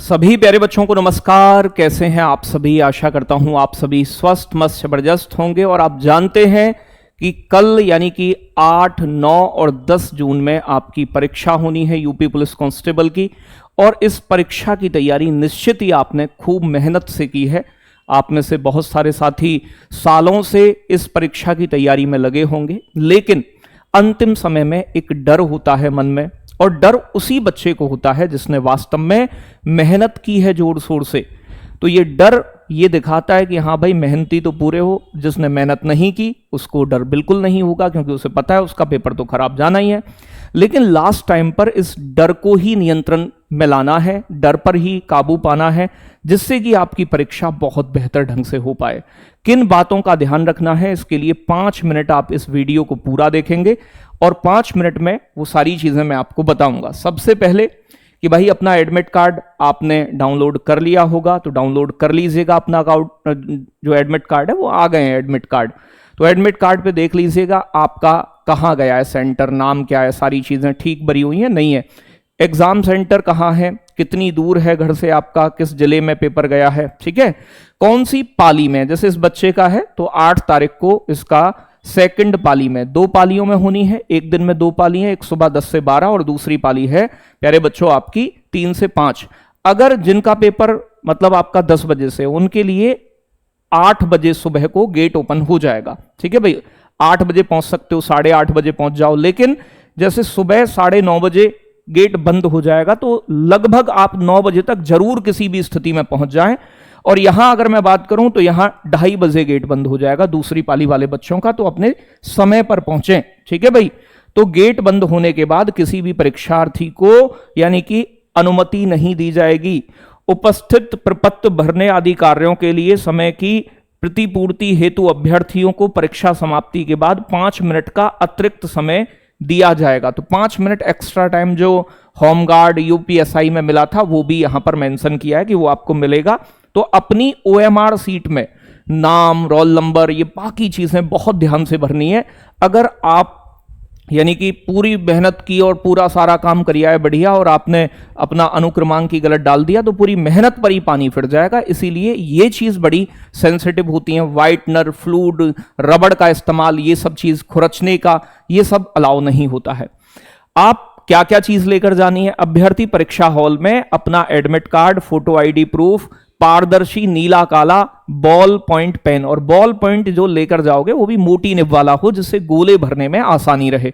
सभी प्यारे बच्चों को नमस्कार। कैसे हैं आप सभी? आशा करता हूं आप सभी स्वस्थ मस्त जबरदस्त होंगे। और आप जानते हैं कि कल यानी कि 8, 9 और 10 जून में आपकी परीक्षा होनी है यूपी पुलिस कांस्टेबल की। और इस परीक्षा की तैयारी निश्चित ही आपने खूब मेहनत से की है। आप में से बहुत सारे साथी सालों से इस परीक्षा की तैयारी में लगे होंगे, लेकिन अंतिम समय में एक डर होता है मन में, और डर उसी बच्चे को होता है जिसने वास्तव में मेहनत की है जोर शोर से। तो ये डर ये दिखाता है कि हाँ भाई, मेहनती तो पूरे हो। जिसने मेहनत नहीं की उसको डर बिल्कुल नहीं होगा, क्योंकि उसे पता है उसका पेपर तो खराब जाना ही है। लेकिन लास्ट टाइम पर इस डर को ही नियंत्रण में लाना है, डर पर ही काबू पाना है, जिससे कि आपकी परीक्षा बहुत बेहतर ढंग से हो पाए। किन बातों का ध्यान रखना है, इसके लिए 5 मिनट आप इस वीडियो को पूरा देखेंगे और 5 मिनट में वो सारी चीजें मैं आपको बताऊंगा। सबसे पहले कि भाई, अपना एडमिट कार्ड आपने डाउनलोड कर लिया होगा, तो डाउनलोड कर लीजिएगा अपना अकाउंट। जो एडमिट कार्ड है वो आ गए हैं एडमिट कार्ड, तो एडमिट कार्ड पे देख लीजिएगा आपका कहाँ गया है सेंटर, नाम क्या है, सारी चीजें ठीक भरी हुई हैं नहीं है। एग्जाम सेंटर कहाँ है, कितनी दूर है घर से आपका, किस जिले में पेपर गया है, ठीक है, कौन सी पाली में। जैसे इस बच्चे का है तो 8 तारीख को इसका सेकंड पाली में, 2 पालियों में होनी है। एक दिन में 2 पाली है, एक सुबह 10 से 12 और दूसरी पाली है प्यारे बच्चों आपकी 3 से 5। अगर जिनका पेपर मतलब आपका 10 बजे से, उनके लिए 8 बजे सुबह को गेट ओपन हो जाएगा। ठीक है भाई, 8 बजे पहुंच सकते हो, 8:30 बजे पहुंच जाओ। लेकिन जैसे सुबह 9:30 बजे गेट बंद हो जाएगा, तो लगभग आप 9 बजे तक जरूर किसी भी स्थिति में पहुंच जाएं। और यहां अगर मैं बात करूं तो यहां 2:30 बजे गेट बंद हो जाएगा दूसरी पाली वाले बच्चों का, तो अपने समय पर पहुंचे। ठीक है भाई, तो गेट बंद होने के बाद किसी भी परीक्षार्थी को यानी कि अनुमति नहीं दी जाएगी। उपस्थित प्रपत्र भरने आदि कार्यों के लिए समय की प्रतिपूर्ति हेतु अभ्यर्थियों को परीक्षा समाप्ति के बाद 5 मिनट का अतिरिक्त समय दिया जाएगा। तो 5 मिनट एक्स्ट्रा टाइम जो होमगार्ड यूपीएसआई में मिला था वो भी यहां पर मेंशन किया है कि वो आपको मिलेगा। तो अपनी ओएमआर सीट में नाम, रोल नंबर, ये बाकी चीजें बहुत ध्यान से भरनी है। अगर आप यानी कि पूरी मेहनत की और पूरा सारा काम करिया है बढ़िया, और आपने अपना अनुक्रमांक ही गलत डाल दिया, तो पूरी मेहनत पर ही पानी फिर जाएगा। इसीलिए ये चीज बड़ी सेंसिटिव होती है। व्हाइटनर, फ्लूड, रबड़ का इस्तेमाल, ये सब चीज, खुरचने का, ये सब अलाउ नहीं होता है। आप क्या क्या चीज लेकर जानी है? अभ्यर्थी परीक्षा हॉल में अपना admit card, photo ID proof, पारदर्शी नीला काला बॉल पॉइंट पेन, और बॉल पॉइंट जो लेकर जाओगे वो भी मोटी निब वाला हो, जिससे गोले भरने में आसानी रहे।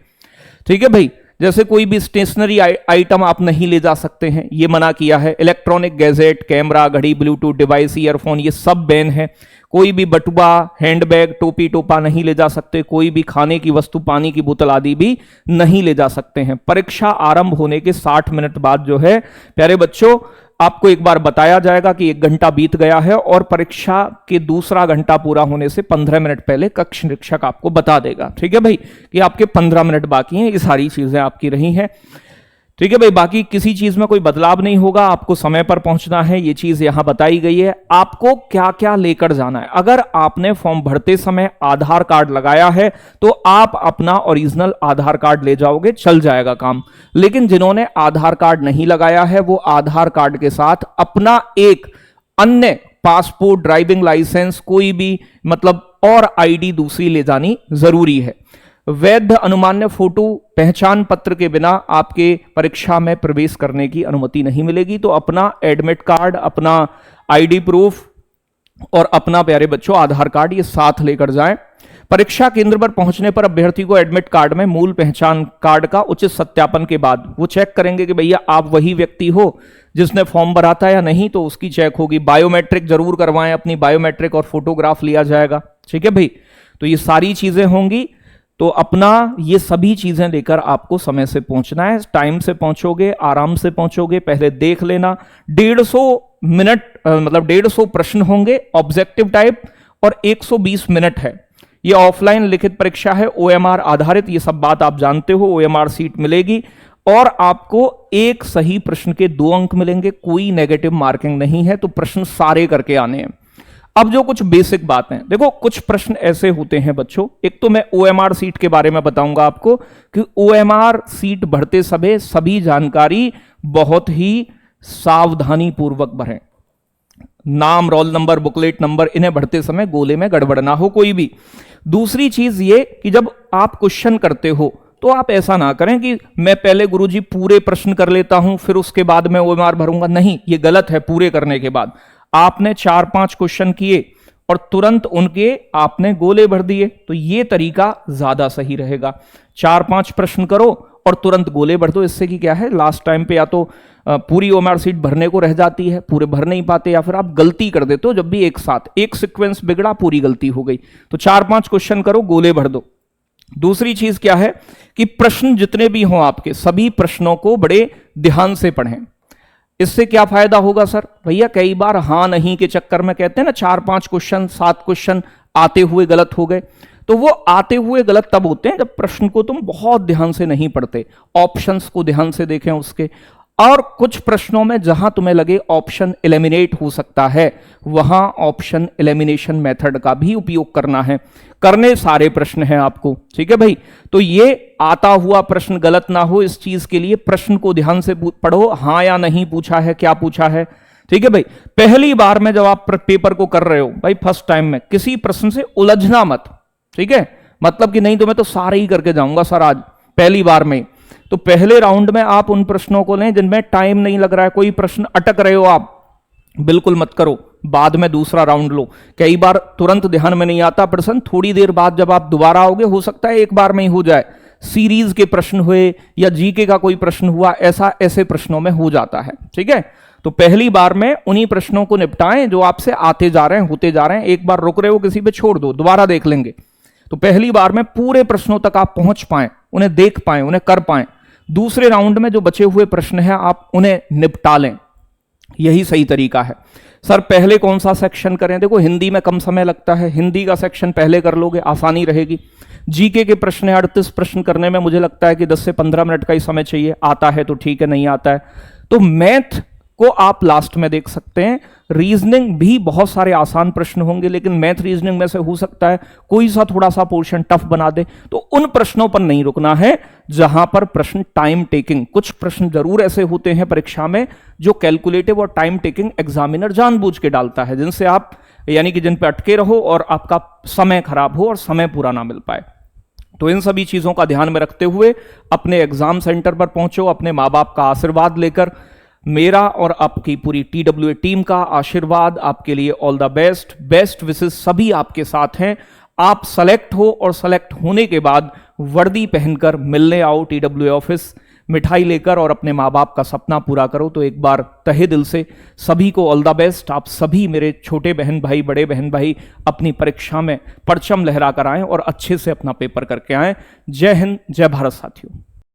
ठीक है भाई, जैसे कोई भी स्टेशनरी आइटम आप नहीं ले जा सकते हैं, ये मना किया है। इलेक्ट्रॉनिक गैजेट, कैमरा, घड़ी, ब्लूटूथ डिवाइस, ईयरफोन, ये सब बैन है। कोई भी बटुआ, हैंडबैग, टोपी टोपा नहीं ले जा सकते। कोई भी खाने की वस्तु, पानी की बोतल आदि भी नहीं ले जा सकते हैं। परीक्षा आरंभ होने के 60 मिनट बाद जो है प्यारे बच्चों, आपको एक बार बताया जाएगा कि 1 घंटा बीत गया है, और परीक्षा के दूसरा घंटा पूरा होने से 15 मिनट पहले कक्ष निरीक्षक आपको बता देगा। ठीक है भाई, कि आपके 15 मिनट बाकी हैं। ये सारी चीजें आपकी रही हैं। ठीक है भाई, बाकी किसी चीज में कोई बदलाव नहीं होगा। आपको समय पर पहुंचना है, ये चीज यहां बताई गई है। आपको क्या क्या लेकर जाना है? अगर आपने फॉर्म भरते समय आधार कार्ड लगाया है तो आप अपना ओरिजिनल आधार कार्ड ले जाओगे, चल जाएगा काम। लेकिन जिन्होंने आधार कार्ड नहीं लगाया है, वो आधार कार्ड के साथ अपना एक अन्य पासपोर्ट, ड्राइविंग लाइसेंस, कोई भी मतलब और आईडी दूसरी ले जानी जरूरी है। वैध अनुमान्य फोटो पहचान पत्र के बिना आपके परीक्षा में प्रवेश करने की अनुमति नहीं मिलेगी। तो अपना एडमिट कार्ड, अपना आईडी प्रूफ और अपना प्यारे बच्चों आधार कार्ड, ये साथ लेकर जाएं। परीक्षा केंद्र पर पहुंचने पर अभ्यर्थी को एडमिट कार्ड में मूल पहचान कार्ड का उचित सत्यापन के बाद वो चेक करेंगे कि भैया आप वही व्यक्ति हो जिसने फॉर्म भरा था या नहीं, तो उसकी चेक होगी। बायोमेट्रिक जरूर करवाएं, अपनी बायोमेट्रिक और फोटोग्राफ लिया जाएगा। ठीक है भाई, तो ये सारी चीजें होंगी। तो अपना ये सभी चीजें लेकर आपको समय से पहुंचना है। टाइम से पहुंचोगे, आराम से पहुंचोगे। पहले देख लेना, 150 मिनट मतलब 150 प्रश्न होंगे ऑब्जेक्टिव टाइप, और 120 मिनट है। ये ऑफलाइन लिखित परीक्षा है, ओएमआर आधारित। ये सब बात आप जानते हो। ओएमआर सीट मिलेगी और आपको एक सही प्रश्न के 2 अंक मिलेंगे। कोई नेगेटिव मार्किंग नहीं है, तो प्रश्न सारे करके आने हैं। अब जो कुछ बेसिक बातें, देखो कुछ प्रश्न ऐसे होते हैं बच्चों। एक तो मैं ओएमआर सीट के बारे में बताऊंगा आपको कि ओएमआर सीट भरते समय सभी जानकारी बहुत ही सावधानी पूर्वक भरें। नाम, रोल नंबर, बुकलेट नंबर, इन्हें भरते समय गोले में गड़बड़ ना हो कोई भी। दूसरी चीज ये कि जब आप क्वेश्चन करते हो तो आप ऐसा ना करें कि मैं पहले गुरुजी पूरे प्रश्न कर लेता हूं फिर उसके बाद मैं OMR भरूंगा। नहीं, ये गलत है। पूरे करने के बाद आपने 4-5 क्वेश्चन किए और तुरंत उनके आपने गोले भर दिए, तो ये तरीका ज्यादा सही रहेगा। 4-5 प्रश्न करो और तुरंत गोले भर दो। इससे कि क्या है, लास्ट टाइम पे या तो पूरी OMR सीट भरने को रह जाती है, पूरे भर नहीं पाते, या फिर आप गलती कर देते हो। जब भी एक साथ एक सीक्वेंस बिगड़ा, पूरी गलती हो गई। तो 4-5 क्वेश्चन करो, गोले भर दो। दूसरी चीज क्या है कि प्रश्न जितने भी हों आपके, सभी प्रश्नों को बड़े ध्यान से पढ़ें। इससे क्या फायदा होगा सर? भैया कई बार हां नहीं के चक्कर में कहते हैं ना 4-5 क्वेश्चन, 7 क्वेश्चन आते हुए गलत हो गए। तो वो आते हुए गलत तब होते हैं जब प्रश्न को तुम बहुत ध्यान से नहीं पढ़ते, ऑप्शंस को ध्यान से देखें उसके। और कुछ प्रश्नों में जहां तुम्हें लगे ऑप्शन एलिमिनेट हो सकता है, वहां ऑप्शन एलिमिनेशन मेथड का भी उपयोग करना है। करने सारे प्रश्न हैं आपको, ठीक है भाई। तो ये आता हुआ प्रश्न गलत ना हो, इस चीज के लिए प्रश्न को ध्यान से पढ़ो। हां या नहीं पूछा है, क्या पूछा है, ठीक है भाई। पहली बार में जब आप पेपर को कर रहे हो भाई, फर्स्ट टाइम में किसी प्रश्न से उलझना मत, ठीक है। मतलब कि नहीं तो मैं तो सारे ही करके जाऊंगा सर आज पहली बार में। तो पहले राउंड में आप उन प्रश्नों को लें जिनमें टाइम नहीं लग रहा है, कोई प्रश्न अटक रहे हो आप, बिल्कुल मत करो। बाद में दूसरा राउंड लो। कई बार तुरंत ध्यान में नहीं आता प्रश्न, थोड़ी देर बाद जब आप दोबारा आओगे, हो सकता है एक बार में ही हो जाए। सीरीज के प्रश्न हुए या जीके का कोई प्रश्न हुआ, ऐसे प्रश्नों में हो जाता है, ठीक है। तो पहली बार में उन्हीं प्रश्नों को निपटाएं जो आपसे आते जा रहे हैं, होते जा रहे हैं। एक बार रुक रहे हो किसी पे, छोड़ दो, दोबारा देख लेंगे। तो पहली बार में पूरे प्रश्नों तक आप पहुंच पाएं, उन्हें देख पाएं, उन्हें कर पाएं। दूसरे राउंड में जो बचे हुए प्रश्न हैं आप उन्हें निपटा लें, यही सही तरीका है। सर पहले कौन सा सेक्शन करें? देखो हिंदी में कम समय लगता है, हिंदी का सेक्शन पहले कर लोगे, आसानी रहेगी। जीके के प्रश्न है 38 प्रश्न करने में मुझे लगता है कि 10 से 15 मिनट का ही समय चाहिए। आता है तो ठीक है, नहीं आता है तो मैथ को आप लास्ट में देख सकते हैं। रीजनिंग भी बहुत सारे आसान प्रश्न होंगे, लेकिन मैथ रीजनिंग में से हो सकता है कोई सा थोड़ा सा पोर्शन टफ बना दे, तो उन प्रश्नों पर नहीं रुकना है जहां पर प्रश्न टाइम टेकिंग। कुछ प्रश्न जरूर ऐसे होते हैं परीक्षा में जो कैलकुलेटिव और टाइम टेकिंग एग्जामिनर जानबूझ के डालता है, जिनसे आप यानी कि जिन पे अटके रहो और आपका समय खराब हो और समय पूरा ना मिल पाए। तो इन सभी चीजों का ध्यान में रखते हुए अपने एग्जाम सेंटर पर पहुंचो, अपने माँ बाप का आशीर्वाद लेकर। मेरा और आपकी पूरी TWA टीम का आशीर्वाद आपके लिए, ऑल द बेस्ट, बेस्ट विशेष सभी आपके साथ हैं। आप सेलेक्ट हो और सेलेक्ट होने के बाद वर्दी पहनकर मिलने आओ TWA ऑफिस, मिठाई लेकर, और अपने माँ बाप का सपना पूरा करो। तो एक बार तहे दिल से सभी को ऑल द बेस्ट। आप सभी मेरे छोटे बहन भाई, बड़े बहन भाई अपनी परीक्षा में परचम लहरा कर आएं और अच्छे से अपना पेपर करके आएं। जय हिंद, जय भारत साथियों।